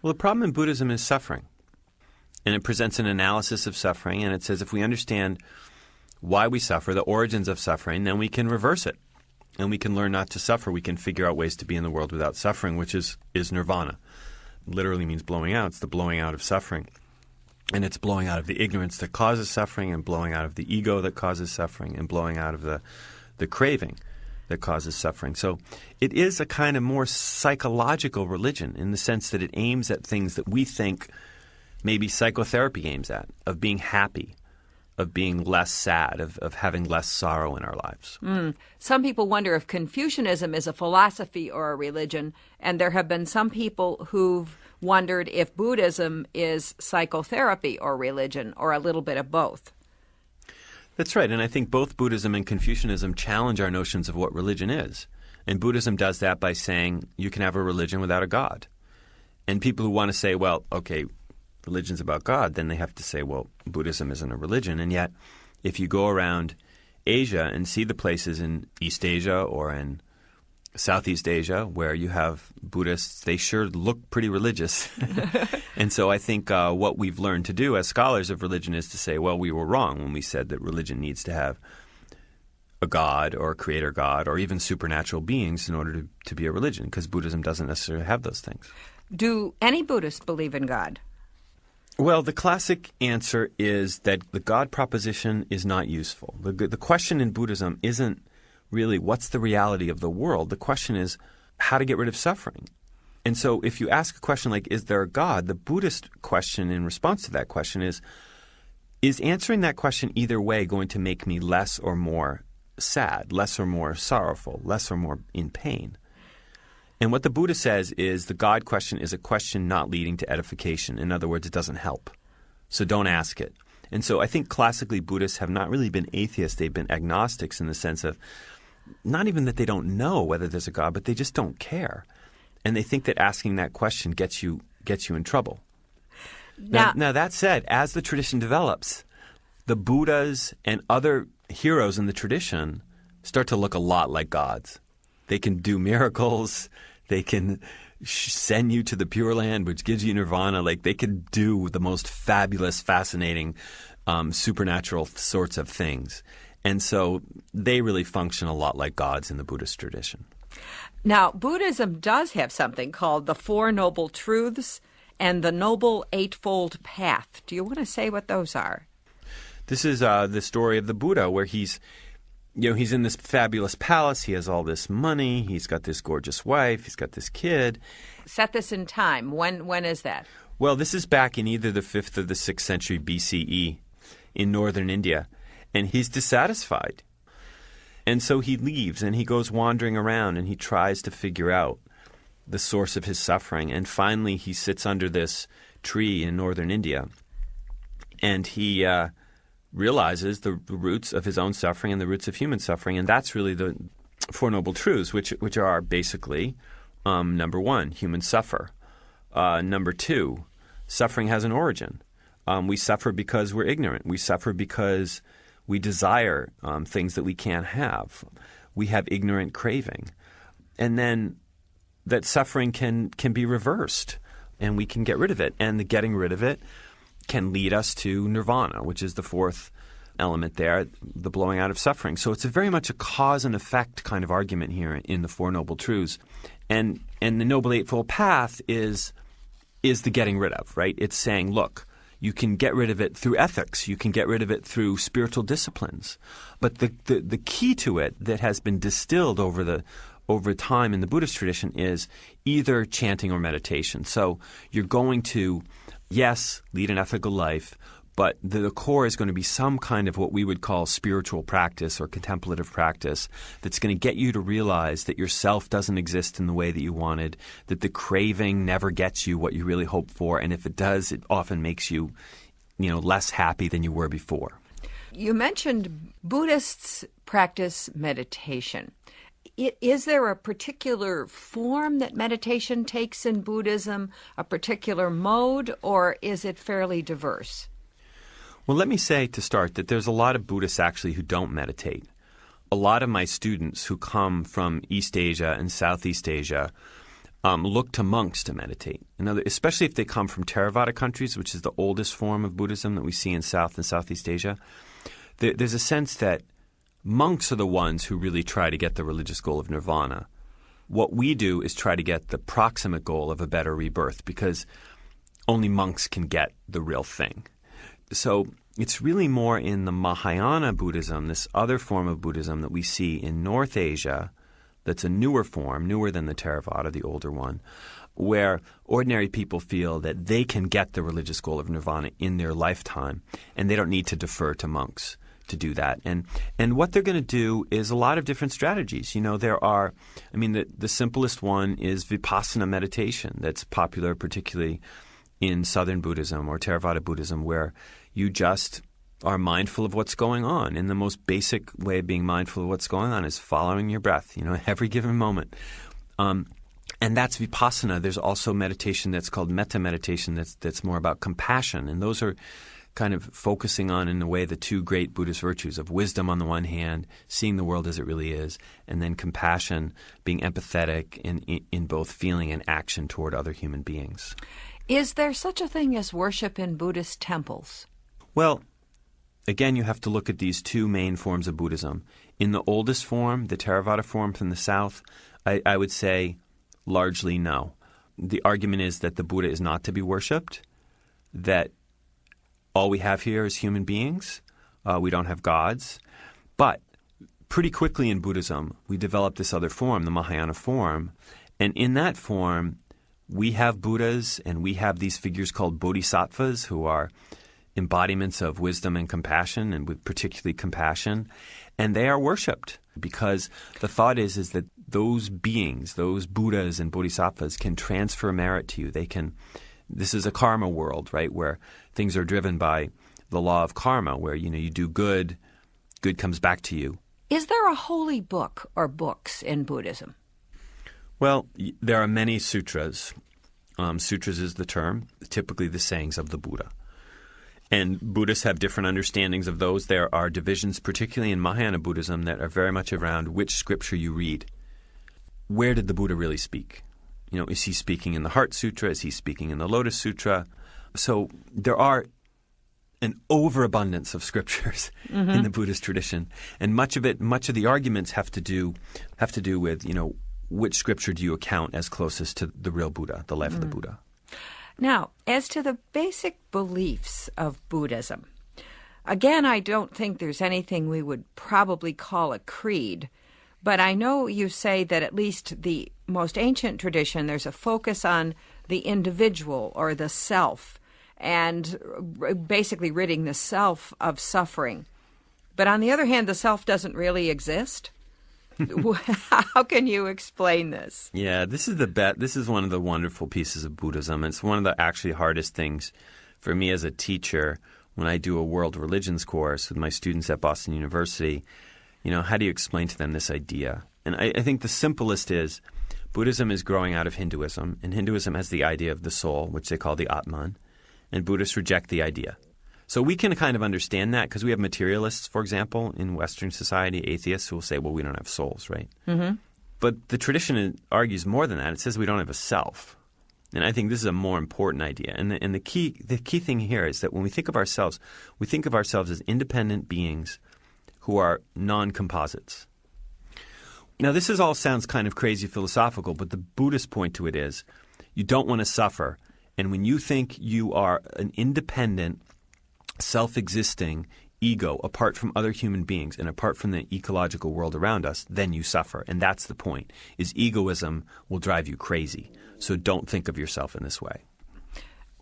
Well, the problem in Buddhism is suffering. And it presents an analysis of suffering, and it says if we understand why we suffer, the origins of suffering, then we can reverse it. And we can learn not to suffer. We can figure out ways to be in the world without suffering, which is nirvana. It literally means blowing out. It's the blowing out of suffering. And it's blowing out of the ignorance that causes suffering, and blowing out of the ego that causes suffering, and blowing out of the craving that causes suffering. So it is a kind of more psychological religion in the sense that it aims at things that we think maybe psychotherapy aims at, of being happy, of being less sad, of having less sorrow in our lives. Some people wonder if Confucianism is a philosophy or a religion, and there have been some people who've wondered if Buddhism is psychotherapy or religion, or a little bit of both. That's right, and I think both Buddhism and Confucianism challenge our notions of what religion is. And Buddhism does that by saying you can have a religion without a God. And people who want to say, well, okay, religion's about God, then they have to say, well, Buddhism isn't a religion. And yet, if you go around Asia and see the places in East Asia or in Southeast Asia where you have Buddhists, they sure look pretty religious. And so I think what we've learned to do as scholars of religion is to say, well, we were wrong when we said that religion needs to have a God or a creator God or even supernatural beings in order to be a religion, because Buddhism doesn't necessarily have those things. Do any Buddhists believe in God? Well, the classic answer is that the God proposition is not useful. The question in Buddhism isn't really what's the reality of the world. The question is how to get rid of suffering. And so if you ask a question like, is there a God? The Buddhist question in response to that question is answering that question either way going to make me less or more sad, less or more sorrowful, less or more in pain? And what the Buddha says is the God question is a question not leading to edification. In other words, it doesn't help. So don't ask it. And so I think classically Buddhists have not really been atheists. They've been agnostics in the sense of not even that they don't know whether there's a God, but they just don't care. And they think that asking that question gets you in trouble. Now, that said, as the tradition develops, the Buddhas and other heroes in the tradition start to look a lot like gods. They can do miracles. They can send you to the Pure Land, which gives you nirvana. Like they can do the most fabulous, fascinating, supernatural sorts of things. And so they really function a lot like gods in the Buddhist tradition. Now, Buddhism does have something called the Four Noble Truths and the Noble Eightfold Path. Do you want to say what those are? This is the story of the Buddha where he's in this fabulous palace. He has all this money. He's got this gorgeous wife. He's got this kid. Set this in time. When is that? Well, this is back in either the 5th or the 6th century BCE in northern India. And he's dissatisfied. And so he leaves and he goes wandering around and he tries to figure out the source of his suffering. And finally he sits under this tree in northern India and he realizes the roots of his own suffering and the roots of human suffering. And that's really the Four Noble Truths, which are basically, number one, humans suffer. Number two, suffering has an origin. We suffer because we're ignorant. We suffer because we desire things that we can't have. We have ignorant craving. And then that suffering can be reversed and we can get rid of it. And the getting rid of it can lead us to nirvana, which is the fourth element there, the blowing out of suffering. So it's very much a cause and effect kind of argument here in the Four Noble Truths. And the Noble Eightfold Path is the getting rid of, right? It's saying, look, you can get rid of it through ethics. You can get rid of it through spiritual disciplines. But the key to it that has been distilled over time in the Buddhist tradition is either chanting or meditation. So you're going to, yes, lead an ethical life, but the core is going to be some kind of what we would call spiritual practice or contemplative practice that's going to get you to realize that yourself doesn't exist in the way that you wanted, that the craving never gets you what you really hope for, and if it does, it often makes you, less happy than you were before. You mentioned Buddhists practice meditation. Is there a particular form that meditation takes in Buddhism, a particular mode, or is it fairly diverse? Well, let me say to start that there's a lot of Buddhists actually who don't meditate. A lot of my students who come from East Asia and Southeast Asia look to monks to meditate. Especially if they come from Theravada countries, which is the oldest form of Buddhism that we see in South and Southeast Asia. There's a sense that monks are the ones who really try to get the religious goal of nirvana. What we do is try to get the proximate goal of a better rebirth, because only monks can get the real thing. So it's really more in the Mahayana Buddhism, this other form of Buddhism that we see in North Asia, that's a newer form, newer than the Theravada, the older one, where ordinary people feel that they can get the religious goal of nirvana in their lifetime, and they don't need to defer to monks to do that. And what they're going to do is a lot of different strategies. There are, the simplest one is Vipassana meditation that's popular particularly in Southern Buddhism or Theravada Buddhism, where you just are mindful of what's going on. And the most basic way of being mindful of what's going on is following your breath, every given moment. And that's Vipassana. There's also meditation that's called metta meditation that's more about compassion. And those are kind of focusing on, in a way, the two great Buddhist virtues of wisdom on the one hand, seeing the world as it really is, and then compassion, being empathetic in both feeling and action toward other human beings. Is there such a thing as worship in Buddhist temples? Well, again, you have to look at these two main forms of Buddhism. In the oldest form, the Theravada form from the South, I would say largely no. The argument is that the Buddha is not to be worshipped, that all we have here is human beings. We don't have gods. But pretty quickly in Buddhism, we developed this other form, the Mahayana form. And in that form, we have Buddhas and we have these figures called bodhisattvas, who are embodiments of wisdom and compassion, and with particularly compassion. And they are worshipped, because the thought is that those beings, those Buddhas and bodhisattvas, can transfer merit to you. This is a karma world, right, where things are driven by the law of karma, where, you do good, good comes back to you. Is there a holy book or books in Buddhism? Well, there are many sutras. Sutras is the term, typically the sayings of the Buddha. And Buddhists have different understandings of those. There are divisions, particularly in Mahayana Buddhism, that are very much around which scripture you read. Where did the Buddha really speak? Is he speaking in the Heart Sutra? Is he speaking in the Lotus Sutra? So there are an overabundance of scriptures in the Buddhist tradition, and much of the arguments have to do with which scripture do you account as closest to the real Buddha, the life of the Buddha. Now, as to the basic beliefs of Buddhism, again, I don't think there's anything we would probably call a creed. But I know you say that at least the most ancient tradition, there's a focus on the individual or the self, and basically ridding the self of suffering. But on the other hand, the self doesn't really exist. How can you explain this? Yeah, this is one of the wonderful pieces of Buddhism. It's one of the actually hardest things for me as a teacher when I do a world religions course with my students at Boston University. How do you explain to them this idea? And I think the simplest is Buddhism is growing out of Hinduism, and Hinduism has the idea of the soul, which they call the Atman, and Buddhists reject the idea. So we can kind of understand that because we have materialists, for example, in Western society, atheists who will say, well, we don't have souls, right? Mm-hmm. But the tradition argues more than that. It says we don't have a self. And I think this is a more important idea. And the key thing here is that when we think of ourselves as independent beings who are non-composites. Now, this all sounds kind of crazy philosophical, but the Buddhist point to it is you don't want to suffer. And when you think you are an independent, self-existing ego apart from other human beings and apart from the ecological world around us, then you suffer. And that's the point, is egoism will drive you crazy. So don't think of yourself in this way.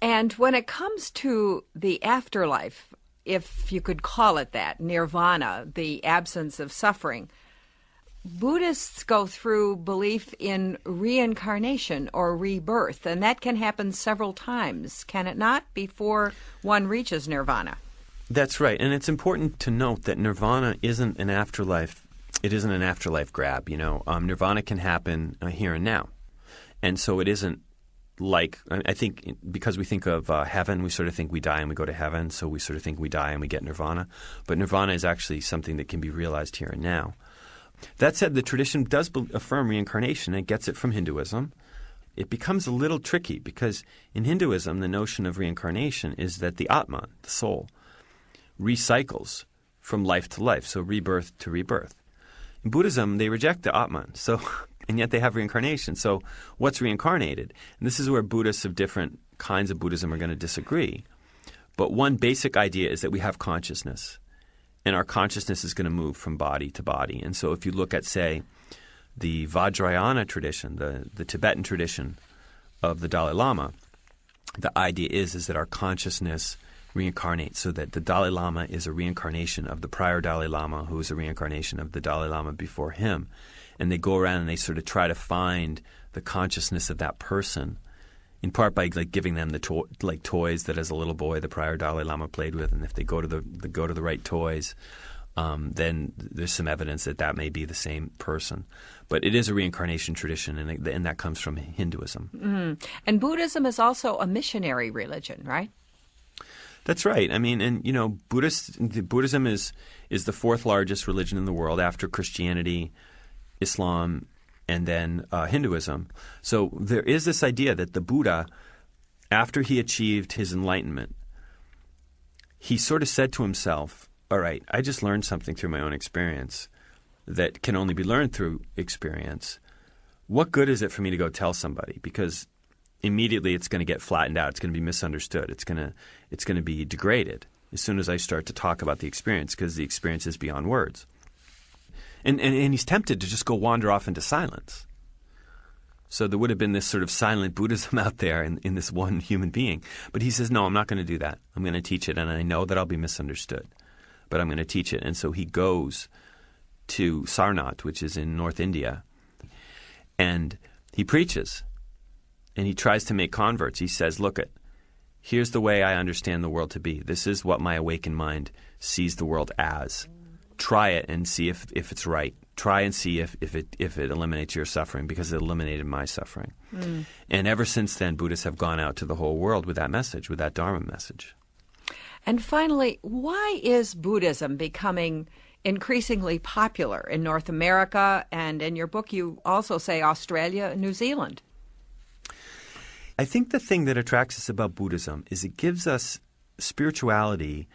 And when it comes to the afterlife, if you could call it that, nirvana, the absence of suffering, Buddhists go through belief in reincarnation or rebirth, and that can happen several times, can it not, before one reaches nirvana? That's right, and it's important to note that nirvana isn't an afterlife. It isn't an afterlife grab, Nirvana can happen here and now, and so it isn't like, I think because we think of heaven, we sort of think we die and we go to heaven, so we sort of think we die and we get nirvana. But nirvana is actually something that can be realized here and now. That said, the tradition does affirm reincarnation. It gets it from Hinduism. it becomes a little tricky because in Hinduism, the notion of reincarnation is that the Atman, the soul, recycles from life to life, so rebirth to rebirth. In Buddhism, they reject the Atman, and yet they have reincarnation. So what's reincarnated? And this is where Buddhists of different kinds of Buddhism are going to disagree. But one basic idea is that we have consciousness, and our consciousness is going to move from body to body. And so if you look at, say, the Vajrayana tradition, the Tibetan tradition of the Dalai Lama, the idea is that our consciousness reincarnates, so that the Dalai Lama is a reincarnation of the prior Dalai Lama, who is a reincarnation of the Dalai Lama before him. And they go around and they sort of try to find the consciousness of that person, in part by giving them the toys that as a little boy the prior Dalai Lama played with, and if they go to the right toys, then there's some evidence that may be the same person. But it is a reincarnation tradition, and that comes from Hinduism. Mm. And Buddhism is also a missionary religion, right? That's right. I mean, and Buddhism is the fourth largest religion in the world after Christianity, Islam, and then Hinduism. So there is this idea that the Buddha, after he achieved his enlightenment, he sort of said to himself, all right, I just learned something through my own experience that can only be learned through experience. What good is it for me to go tell somebody? Because immediately it's going to get flattened out. It's going to be misunderstood. It's going to be degraded as soon as I start to talk about the experience, because the experience is beyond words. And he's tempted to just go wander off into silence. So there would have been this sort of silent Buddhism out there in this one human being. But he says, no, I'm not going to do that. I'm going to teach it, and I know that I'll be misunderstood, but I'm going to teach it. And so he goes to Sarnath, which is in North India, and he preaches, and he tries to make converts. He says, look, here's the way I understand the world to be. This is what my awakened mind sees the world as. Try it and see if it's right. Try and see if it eliminates your suffering, because it eliminated my suffering. Mm. And ever since then, Buddhists have gone out to the whole world with that message, with that Dharma message. And finally, why is Buddhism becoming increasingly popular in North America? And in your book, you also say Australia and New Zealand. I think the thing that attracts us about Buddhism is it gives us spirituality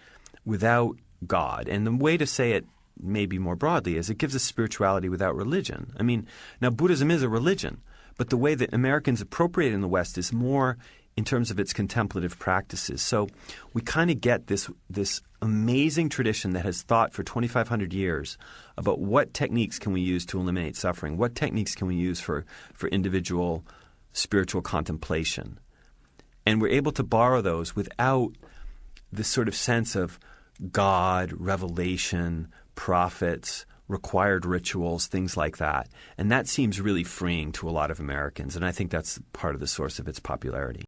without God. And the way to say it maybe more broadly is it gives us spirituality without religion. I mean, now Buddhism is a religion, but the way that Americans appropriate it in the West is more in terms of its contemplative practices. So we kind of get this amazing tradition that has thought for 2,500 years about what techniques can we use to eliminate suffering, what techniques can we use for individual spiritual contemplation. And we're able to borrow those without this sort of sense of God, revelation, prophets, required rituals, things like that. And that seems really freeing to a lot of Americans. And I think that's part of the source of its popularity.